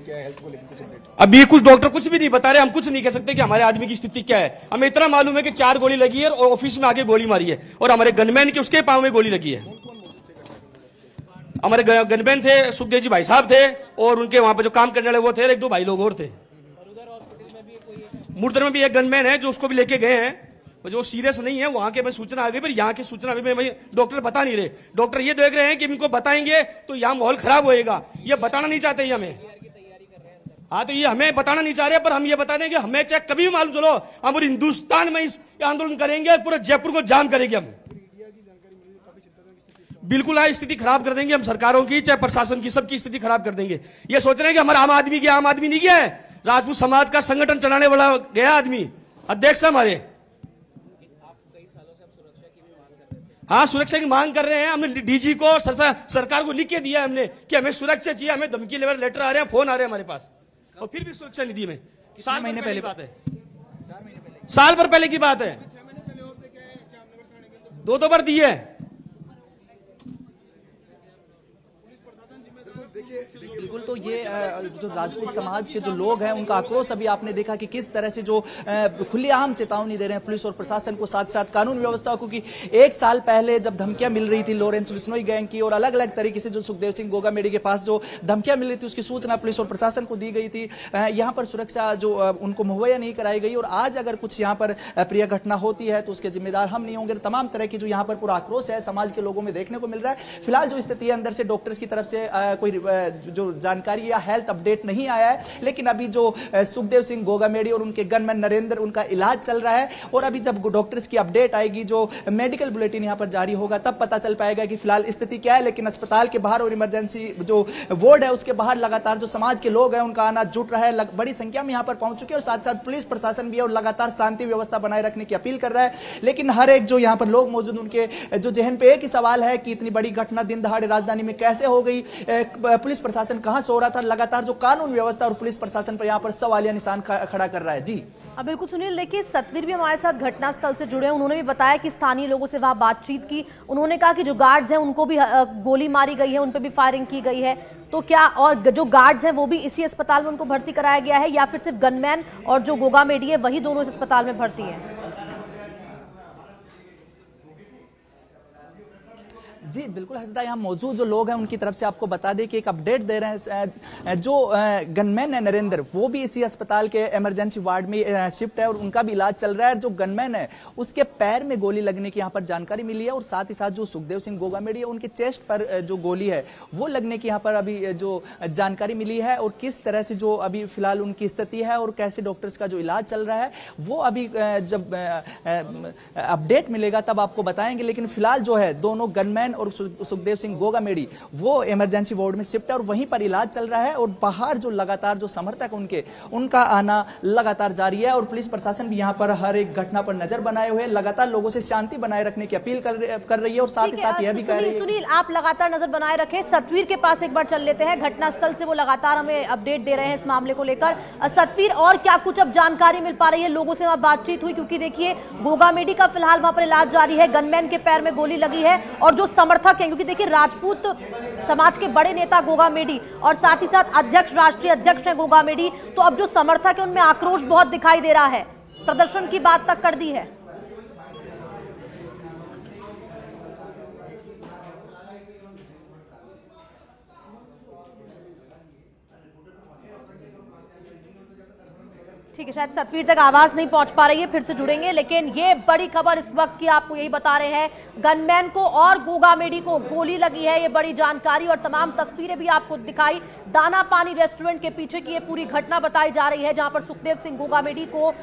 क्या है हेल्थ को लेकर कुछ अपडेट? अभी कुछ डॉक्टर कुछ भी नहीं बता रहे, हम कुछ नहीं कह सकते कि हमारे आदमी की स्थिति क्या है। हमें इतना मालूम है कि 4 गोली लगी है और ऑफिस में आगे गोली मारी है और हमारे गनमैन के उसके पांव में गोली लगी है। हमारे गनमैन थे, सुखदेव जी भाई साहब थे और उनके वहां पे जो काम करने वाले वो थे, 1-2 भाई लोग और थे। मुर्दर में भी एक गनमैन है जो उसको भी लेके गए हैं, जो सीरियस नहीं है। वहां के मैं सूचना आ गई, पर यहाँ की सूचना अभी डॉक्टर बता नहीं रहे। डॉक्टर ये देख रहे हैं कि इनको बताएंगे तो यहाँ माहौल खराब होएगा, ये बताना नहीं चाहते हमें। हाँ, तो ये हमें बताना नहीं चाह रहे, पर हम ये बता देंगे, हमें चाहे कभी भी मालूम चलो, हम पूरे हिंदुस्तान में इस आंदोलन करेंगे, पूरे जयपुर को जाम करेंगे हम। बिल्कुल स्थिति खराब कर देंगे हम, सरकारों की चाहे प्रशासन की, सबकी स्थिति खराब कर देंगे। ये सोच रहे हैं कि हमारा आम आदमी नहीं गया है, राजपूत समाज का संगठन चलाने वाला गया आदमी, अध्यक्ष हमारे। हाँ, सुरक्षा की मांग कर रहे हैं। हमने डीजी को सरकार को लिख के दिया है हमने कि हमें सुरक्षा चाहिए, हमें धमकी लेटर आ रहे हैं, फोन आ रहे हैं हमारे पास, और फिर भी सुरक्षा निधि में। साल महीने पहले बात है, साल भर पहले की बात है, 2 बार दी है। बिल्कुल, तो ये जो राजपूत समाज के जो लोग हैं उनका आक्रोश अभी आपने देखा कि किस तरह से जो खुलेआम चेतावनी दे रहे हैं पुलिस और प्रशासन को, साथ साथ कानून व्यवस्था को, कि 1 साल पहले जब धमकियां मिल रही थी लॉरेंस बिश्नोई गैंग की और अलग अलग तरीके से जो सुखदेव सिंह गोगामेडी के पास जो धमकियां मिल रही थी उसकी सूचना पुलिस और प्रशासन को दी गई थी। यहाँ पर सुरक्षा जो उनको मुहैया नहीं कराई गई, और आज अगर कुछ यहाँ पर प्रिय घटना होती है तो उसके जिम्मेदार हम नहीं होंगे। तमाम तरह की जो यहाँ पर पूरा आक्रोश है समाज के लोगों में देखने को मिल रहा है। फिलहाल जो स्थिति है, अंदर से डॉक्टर्स की तरफ से कोई जो जानकारी या हेल्थ अपडेट नहीं आया है, लेकिन अभी जो सुखदेव सिंह गोगामेडी और उनके गनमैन नरेंद्र, उनका इलाज चल रहा है, और अभी जब डॉक्टर्स की अपडेट आएगी, जो मेडिकल बुलेटिन यहां पर जारी होगा, तब पता चल पाएगा कि फिलहाल स्थिति क्या है। लेकिन अस्पताल के बाहर और इमरजेंसी जो वार्ड है उसके बाहर लगातार जो समाज के लोग हैं उनका आना जुट रहा है, बड़ी संख्या में यहां पर पहुंच चुके हैं, और साथ साथ पुलिस प्रशासन भी है और लगातार शांति व्यवस्था बनाए रखने की अपील कर रहा है। लेकिन हर एक जो यहां पर लोग मौजूद, उनके जो जहन पे एक ही सवाल है कि इतनी बड़ी घटना दिन दहाड़े राजधानी में कैसे हो गई, पुलिस प्रशासन कहां सो रहा था। लगातार जो कानून व्यवस्था और पुलिस प्रशासन पर यहाँ पर सवालिया निशान खड़ा कर रहा है। जी बिल्कुल सुनील, देखिए सतवीर भी हमारे साथ घटनास्थल से जुड़े हैं। उन्होंने भी बताया कि स्थानीय लोगों से वहां बातचीत की। उन्होंने कहा कि जो गार्ड्स हैं उनको भी गोली मारी गई है, उन पर भी फायरिंग की गई है। तो क्या और जो गार्ड्स हैं वो भी इसी अस्पताल में उनको भर्ती कराया गया है, या फिर सिर्फ गनमैन और जो गोगामेडी है वही दोनों इस अस्पताल में भर्ती हैं? जी बिल्कुल हर्षदा, यहाँ मौजूद जो लोग हैं उनकी तरफ से आपको बता दें कि एक अपडेट दे रहे हैं। जो गनमैन है नरेंद्र, वो भी इसी अस्पताल के इमरजेंसी वार्ड में शिफ्ट है और उनका भी इलाज चल रहा है। जो गनमैन है उसके पैर में गोली लगने की यहाँ पर जानकारी मिली है, और साथ ही साथ जो सुखदेव सिंह गोगामेडी है उनके चेस्ट पर जो गोली है वो लगने की यहाँ पर अभी जो जानकारी मिली है। और किस तरह से जो अभी फिलहाल उनकी स्थिति है और कैसे डॉक्टर्स का जो इलाज चल रहा है वो अभी जब अपडेट मिलेगा तब आपको बताएंगे। लेकिन फिलहाल जो है दोनों गनमैन और सुखदेव सिंह गोगामेडी वो इमरजेंसी वार्ड में शिफ्ट है और वहीं पर इलाज चल रहा है। और बाहर जो लगातार जो समर्थक उनका आना लगातार जारी है, और पुलिस प्रशासन भी यहाँ पर हर एक घटना पर नजर बनाए हुए लगातार लोगों से शांति बनाए रखने की अपील कर रही है, और साथ ही साथ यह भी कह रही है। सुनील, आप लगातार नजर बनाए रखें। सतवीर के पास एक बार चल लेते हैं, घटनास्थल से वो लगातार हमें अपडेट दे रहे हैं इस मामले को लेकर। सतवीर, और क्या कुछ अब जानकारी मिल पा रही है? लोगों से वहां बातचीत हुई? क्योंकि देखिए गोगामेडी का फिलहाल वहां पर इलाज जारी है, गनमैन के पैर में गोली लगी है, और जो समर्थक हैं, क्योंकि देखिए राजपूत समाज के बड़े नेता गोगामेडी और साथ ही साथ अध्यक्ष, राष्ट्रीय अध्यक्ष है गोगामेडी, तो अब जो समर्थक है उनमें आक्रोश बहुत दिखाई दे रहा है, प्रदर्शन की बात तक कर दी है। ठीक है, शायद सतवीर तक आवाज नहीं पहुंच पा रही है, फिर से जुड़ेंगे। लेकिन ये बड़ी खबर इस वक्त की आपको यही बता रहे हैं, गनमैन को और गोगामेडी को गोली लगी है, ये बड़ी जानकारी और तमाम तस्वीरें भी आपको दिखाई। दाना पानी रेस्टोरेंट के पीछे की ये पूरी घटना बताई जा रही है, जहां पर सुखदेव सिंह गोगामेडी को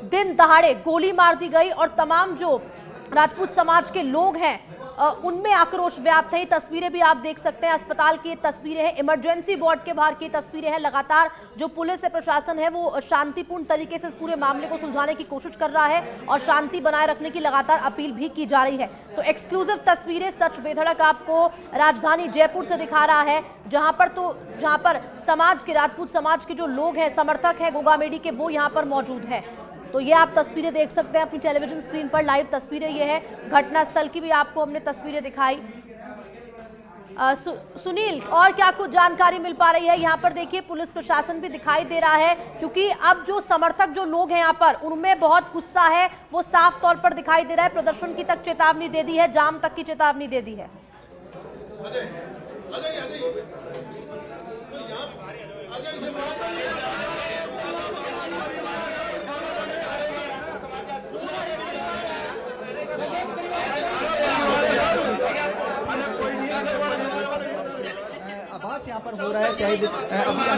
दिन दहाड़े गोली मार दी गई, और तमाम जो राजपूत समाज के लोग हैं उनमें आक्रोश व्याप्त है। तस्वीरें भी आप देख सकते हैं, अस्पताल की तस्वीरें हैं, इमरजेंसी वार्ड के बाहर की तस्वीरें हैं। लगातार जो पुलिस है, प्रशासन है, वो शांतिपूर्ण तरीके से इस पूरे मामले को सुलझाने की कोशिश कर रहा है और शांति बनाए रखने की लगातार अपील भी की जा रही है। तो एक्सक्लूसिव तस्वीरें सच बेधड़क आपको राजधानी जयपुर से दिखा रहा है, जहां पर समाज के, राजपूत समाज के जो लोग हैं, समर्थक हैं गोगामेडी के, वो यहाँ पर मौजूद है। तो ये आप तस्वीरें देख सकते हैं अपनी टेलीविजन स्क्रीन पर, लाइव तस्वीरें ये है। घटनास्थल की भी आपको हमने तस्वीरें दिखाई। सुनील, और क्या कुछ जानकारी मिल पा रही है? यहाँ पर देखिए पुलिस प्रशासन भी दिखाई दे रहा है, क्योंकि अब जो समर्थक जो लोग हैं यहाँ पर उनमें बहुत गुस्सा है, वो साफ तौर पर दिखाई दे रहा है। प्रदर्शन की तक चेतावनी दे दी है, जाम तक की चेतावनी दे दी है। आभास यहाँ पर हो रहा है, चाहे अभी